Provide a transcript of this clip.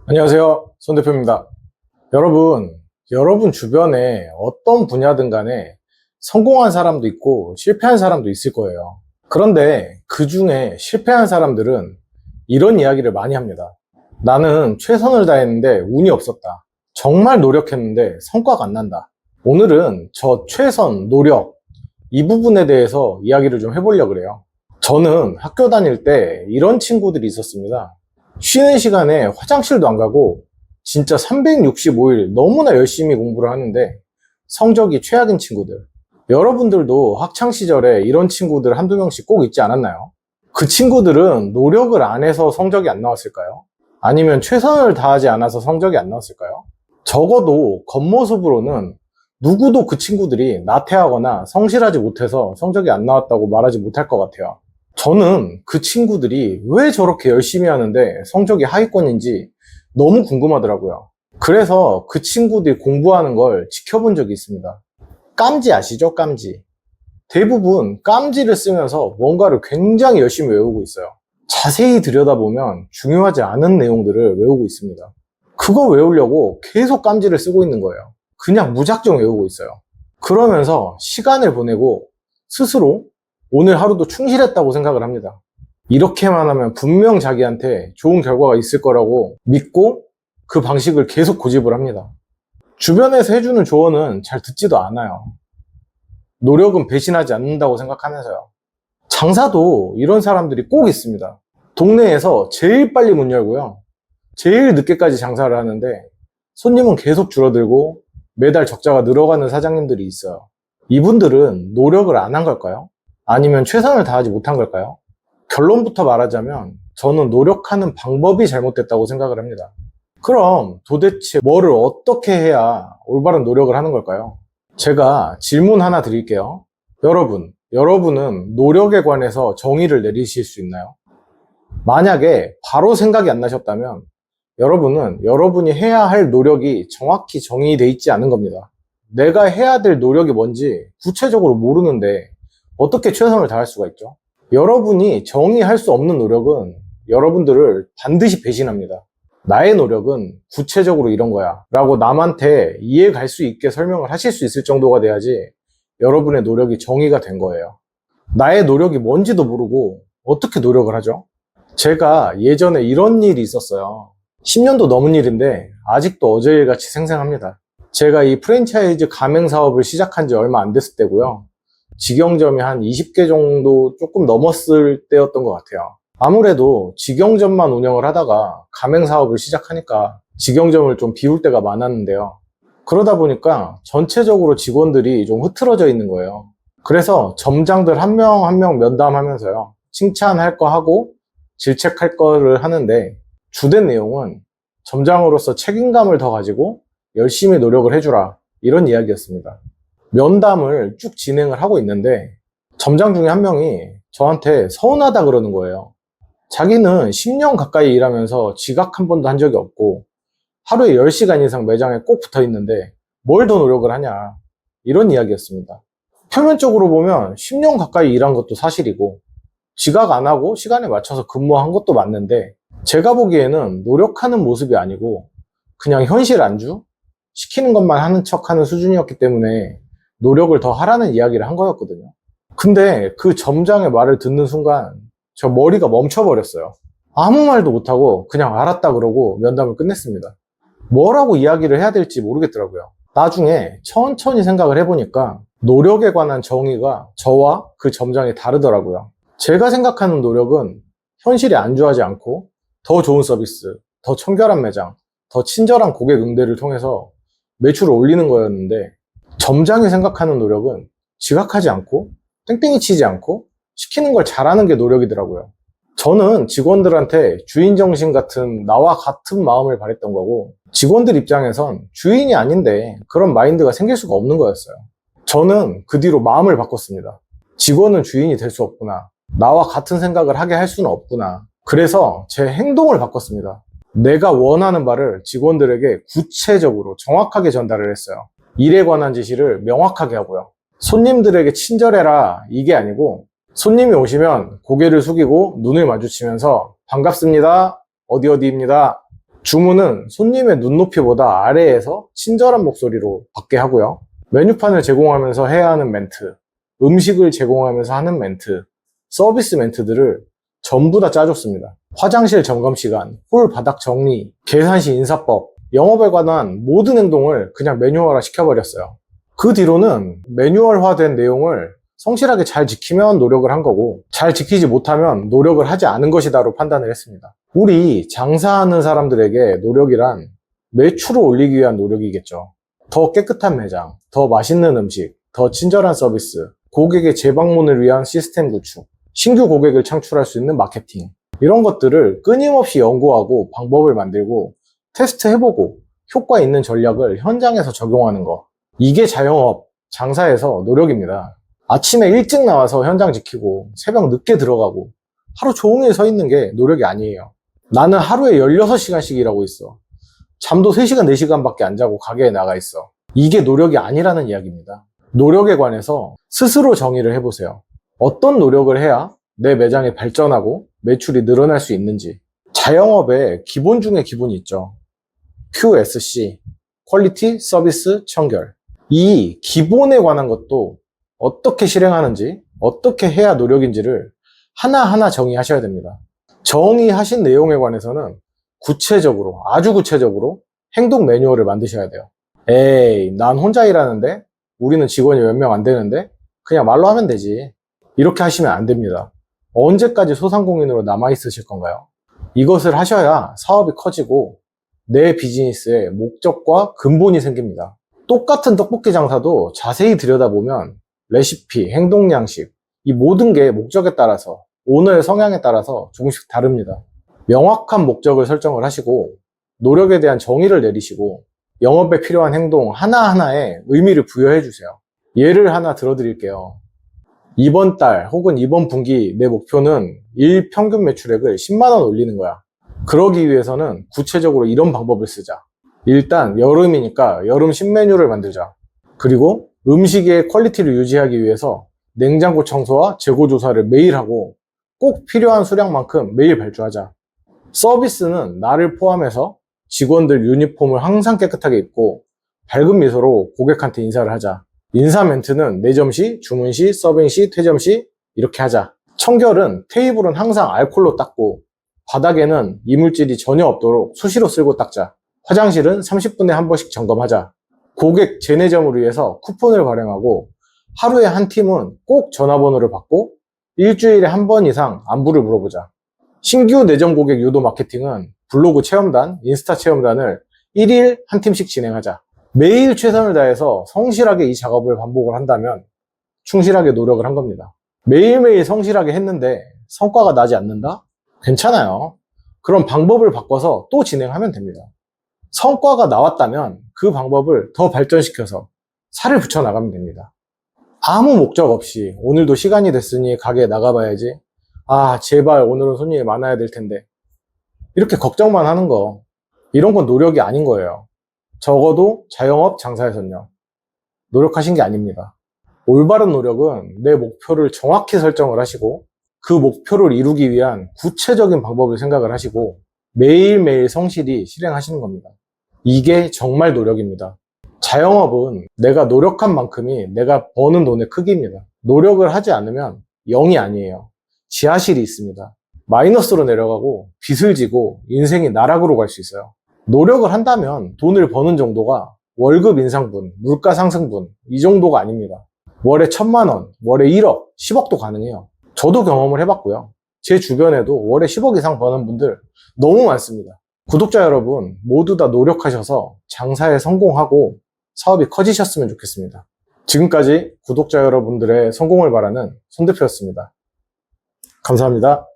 안녕하세요. 손 대표입니다. 여러분 주변에 어떤 분야든 간에 성공한 사람도 있고 실패한 사람도 있을 거예요. 그런데 그 중에 실패한 사람들은 이런 이야기를 많이 합니다. 나는 최선을 다했는데 운이 없었다. 정말 노력했는데 성과가 안 난다. 오늘은 저 최선, 노력, 이 부분에 대해서 이야기를 좀 해보려고 그래요. 저는 학교 다닐 때 이런 친구들이 있었습니다. 쉬는 시간에 화장실도 안 가고 진짜 365일 너무나 열심히 공부를 하는데 성적이 최악인 친구들. 여러분들도 학창 시절에 이런 친구들 한두 명씩 꼭 있지 않았나요? 그 친구들은 노력을 안 해서 성적이 안 나왔을까요? 아니면 최선을 다하지 않아서 성적이 안 나왔을까요? 적어도 겉모습으로는 누구도 그 친구들이 나태하거나 성실하지 못해서 성적이 안 나왔다고 말하지 못할 것 같아요. 저는 그 친구들이 왜 저렇게 열심히 하는데 성적이 하위권인지 너무 궁금하더라고요. 그래서 그 친구들이 공부하는 걸 지켜본 적이 있습니다. 깜지 아시죠? 깜지. 대부분 깜지를 쓰면서 뭔가를 굉장히 열심히 외우고 있어요. 자세히 들여다보면 중요하지 않은 내용들을 외우고 있습니다. 그거 외우려고 계속 깜지를 쓰고 있는 거예요. 그냥 무작정 외우고 있어요. 그러면서 시간을 보내고 스스로 오늘 하루도 충실했다고 생각을 합니다. 이렇게만 하면 분명 자기한테 좋은 결과가 있을 거라고 믿고 그 방식을 계속 고집을 합니다. 주변에서 해주는 조언은 잘 듣지도 않아요. 노력은 배신하지 않는다고 생각하면서요. 장사도 이런 사람들이 꼭 있습니다. 동네에서 제일 빨리 문 열고요. 제일 늦게까지 장사를 하는데 손님은 계속 줄어들고 매달 적자가 늘어가는 사장님들이 있어요. 이분들은 노력을 안 한 걸까요? 아니면 최선을 다하지 못한 걸까요? 결론부터 말하자면 저는 노력하는 방법이 잘못됐다고 생각을 합니다. 그럼 도대체 뭐를 어떻게 해야 올바른 노력을 하는 걸까요? 제가 질문 하나 드릴게요. 여러분은 노력에 관해서 정의를 내리실 수 있나요? 만약에 바로 생각이 안 나셨다면 여러분은 여러분이 해야 할 노력이 정확히 정의되어 있지 않은 겁니다. 내가 해야 될 노력이 뭔지 구체적으로 모르는데 어떻게 최선을 다할 수가 있죠? 여러분이 정의할 수 없는 노력은 여러분들을 반드시 배신합니다. 나의 노력은 구체적으로 이런 거야 라고 남한테 이해 갈 수 있게 설명을 하실 수 있을 정도가 돼야지 여러분의 노력이 정의가 된 거예요. 나의 노력이 뭔지도 모르고 어떻게 노력을 하죠? 제가 예전에 이런 일이 있었어요. 10년도 넘은 일인데 아직도 어제일같이 생생합니다. 제가 이 프랜차이즈 가맹 사업을 시작한 지 얼마 안 됐을 때고요. 직영점이 한 20개 정도 조금 넘었을 때였던 것 같아요. 아무래도 직영점만 운영을 하다가 가맹 사업을 시작하니까 직영점을 좀 비울 때가 많았는데요. 그러다 보니까 전체적으로 직원들이 좀 흐트러져 있는 거예요. 그래서 점장들 한 명 한 명 면담하면서요. 칭찬할 거 하고 질책할 거를 하는데 주된 내용은 점장으로서 책임감을 더 가지고 열심히 노력을 해주라 이런 이야기였습니다. 면담을 쭉 진행을 하고 있는데 점장 중에 한 명이 저한테 서운하다 그러는 거예요. 자기는 10년 가까이 일하면서 지각 한 번도 한 적이 없고 하루에 10시간 이상 매장에 꼭 붙어 있는데 뭘 더 노력을 하냐 이런 이야기였습니다. 표면적으로 보면 10년 가까이 일한 것도 사실이고 지각 안 하고 시간에 맞춰서 근무한 것도 맞는데 제가 보기에는 노력하는 모습이 아니고 그냥 현실 안주? 시키는 것만 하는 척 하는 수준이었기 때문에 노력을 더 하라는 이야기를 한 거였거든요. 근데 그 점장의 말을 듣는 순간 저 머리가 멈춰버렸어요. 아무 말도 못하고 그냥 알았다 그러고 면담을 끝냈습니다. 뭐라고 이야기를 해야 될지 모르겠더라고요. 나중에 천천히 생각을 해보니까 노력에 관한 정의가 저와 그 점장이 다르더라고요. 제가 생각하는 노력은 현실에 안주하지 않고 더 좋은 서비스, 더 청결한 매장, 더 친절한 고객 응대를 통해서 매출을 올리는 거였는데 점장이 생각하는 노력은 지각하지 않고 땡땡이 치지 않고 시키는 걸 잘하는 게 노력이더라고요. 저는 직원들한테 주인정신 같은 나와 같은 마음을 바랬던 거고 직원들 입장에선 주인이 아닌데 그런 마인드가 생길 수가 없는 거였어요. 저는 그 뒤로 마음을 바꿨습니다. 직원은 주인이 될 수 없구나. 나와 같은 생각을 하게 할 수는 없구나. 그래서 제 행동을 바꿨습니다. 내가 원하는 바를 직원들에게 구체적으로 정확하게 전달을 했어요. 일에 관한 지시를 명확하게 하고요. 손님들에게 친절해라 이게 아니고 손님이 오시면 고개를 숙이고 눈을 마주치면서 반갑습니다. 어디 어디입니다. 주문은 손님의 눈높이보다 아래에서 친절한 목소리로 받게 하고요. 메뉴판을 제공하면서 해야 하는 멘트, 음식을 제공하면서 하는 멘트, 서비스 멘트들을 전부 다 짜줬습니다. 화장실 점검시간, 홀 바닥 정리, 계산 시 인사법, 영업에 관한 모든 행동을 그냥 매뉴얼화 시켜버렸어요. 그 뒤로는 매뉴얼화된 내용을 성실하게 잘 지키면 노력을 한 거고, 잘 지키지 못하면 노력을 하지 않은 것이다로 판단을 했습니다. 우리 장사하는 사람들에게 노력이란 매출을 올리기 위한 노력이겠죠. 더 깨끗한 매장, 더 맛있는 음식, 더 친절한 서비스, 고객의 재방문을 위한 시스템 구축, 신규 고객을 창출할 수 있는 마케팅, 이런 것들을 끊임없이 연구하고 방법을 만들고 테스트해보고 효과 있는 전략을 현장에서 적용하는 거. 이게 자영업, 장사에서 노력입니다. 아침에 일찍 나와서 현장 지키고 새벽 늦게 들어가고 하루 종일 서 있는 게 노력이 아니에요. 나는 하루에 16시간씩 일하고 있어. 잠도 3시간, 4시간밖에 안 자고 가게에 나가 있어. 이게 노력이 아니라는 이야기입니다. 노력에 관해서 스스로 정의를 해보세요. 어떤 노력을 해야 내 매장이 발전하고 매출이 늘어날 수 있는지. 자영업의 기본 중에 기본이 있죠. QSC, 퀄리티, 서비스, 청결. 이 기본에 관한 것도 어떻게 실행하는지, 어떻게 해야 노력인지를 하나하나 정의하셔야 됩니다. 정의하신 내용에 관해서는 구체적으로, 아주 구체적으로 행동 매뉴얼을 만드셔야 돼요. 에이, 난 혼자 일하는데? 우리는 직원이 몇 명 안 되는데? 그냥 말로 하면 되지. 이렇게 하시면 안 됩니다. 언제까지 소상공인으로 남아있으실 건가요? 이것을 하셔야 사업이 커지고 내 비즈니스의 목적과 근본이 생깁니다. 똑같은 떡볶이 장사도 자세히 들여다보면 레시피, 행동 양식, 이 모든 게 목적에 따라서, 오너의 성향에 따라서 조금씩 다릅니다. 명확한 목적을 설정을 하시고 노력에 대한 정의를 내리시고 영업에 필요한 행동 하나하나에 의미를 부여해 주세요. 예를 하나 들어드릴게요. 이번 달 혹은 이번 분기 내 목표는 일 평균 매출액을 10만원 올리는 거야. 그러기 위해서는 구체적으로 이런 방법을 쓰자. 일단 여름이니까 여름 신메뉴를 만들자. 그리고 음식의 퀄리티를 유지하기 위해서 냉장고 청소와 재고 조사를 매일 하고 꼭 필요한 수량만큼 매일 발주하자. 서비스는 나를 포함해서 직원들 유니폼을 항상 깨끗하게 입고 밝은 미소로 고객한테 인사를 하자. 인사 멘트는 내점 시, 주문 시, 서빙 시, 퇴점 시 이렇게 하자. 청결은 테이블은 항상 알콜로 닦고 바닥에는 이물질이 전혀 없도록 수시로 쓸고 닦자. 화장실은 30분에 한 번씩 점검하자. 고객 재내점을 위해서 쿠폰을 발행하고 하루에 한 팀은 꼭 전화번호를 받고 일주일에 한 번 이상 안부를 물어보자. 신규 내점 고객 유도 마케팅은 블로그 체험단, 인스타 체험단을 1일 한 팀씩 진행하자. 매일 최선을 다해서 성실하게 이 작업을 반복을 한다면 충실하게 노력을 한 겁니다. 매일매일 성실하게 했는데 성과가 나지 않는다? 괜찮아요. 그럼 방법을 바꿔서 또 진행하면 됩니다. 성과가 나왔다면 그 방법을 더 발전시켜서 살을 붙여 나가면 됩니다. 아무 목적 없이 오늘도 시간이 됐으니 가게에 나가봐야지. 아, 제발 오늘은 손님이 많아야 될 텐데. 이렇게 걱정만 하는 거, 이런 건 노력이 아닌 거예요. 적어도 자영업 장사에서는요. 노력하신 게 아닙니다. 올바른 노력은 내 목표를 정확히 설정을 하시고 그 목표를 이루기 위한 구체적인 방법을 생각을 하시고 매일매일 성실히 실행하시는 겁니다. 이게 정말 노력입니다. 자영업은 내가 노력한 만큼이 내가 버는 돈의 크기입니다. 노력을 하지 않으면 0이 아니에요. 지하실이 있습니다. 마이너스로 내려가고 빚을 지고 인생이 나락으로 갈 수 있어요. 노력을 한다면 돈을 버는 정도가 월급 인상분, 물가 상승분 이 정도가 아닙니다. 월에 1,000만 원, 월에 1억, 10억도 가능해요. 저도 경험을 해봤고요. 제 주변에도 월에 10억 이상 버는 분들 너무 많습니다. 구독자 여러분 모두 다 노력하셔서 장사에 성공하고 사업이 커지셨으면 좋겠습니다. 지금까지 구독자 여러분들의 성공을 바라는 손 대표였습니다. 감사합니다.